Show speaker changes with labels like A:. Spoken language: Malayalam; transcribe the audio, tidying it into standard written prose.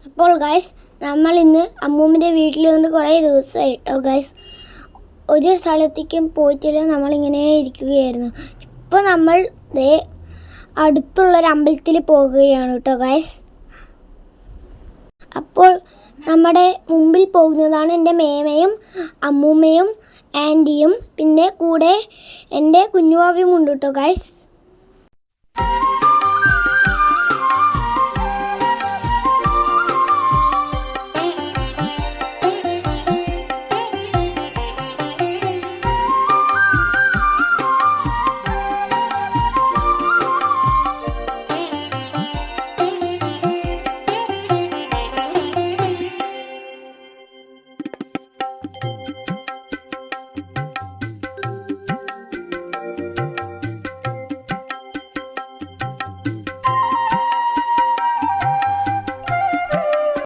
A: അപ്പോൾ ഗൈസ് നമ്മൾ ഇന്ന് അമ്മൂമ്മൻ്റെ വീട്ടിൽ നിന്ന് കുറേ ദിവസമായി കേട്ടോ ഗൈസ്. ഒരു സ്ഥലത്തേക്കും പോയിട്ടില്ല, നമ്മളിങ്ങനെ ഇരിക്കുകയായിരുന്നു. ഇപ്പോൾ നമ്മൾ അടുത്തുള്ളൊരു അമ്പലത്തിൽ പോകുകയാണ് കേട്ടോ ഗൈസ്. അപ്പോൾ നമ്മുടെ മുമ്പിൽ പോകുന്നതാണ് എൻ്റെ മേമയും അമ്മൂമ്മയും ആൻറ്റിയും, പിന്നെ കൂടെ എൻ്റെ കുഞ്ഞുവാവിയും ഉണ്ട് കേട്ടോ ഗൈസ്.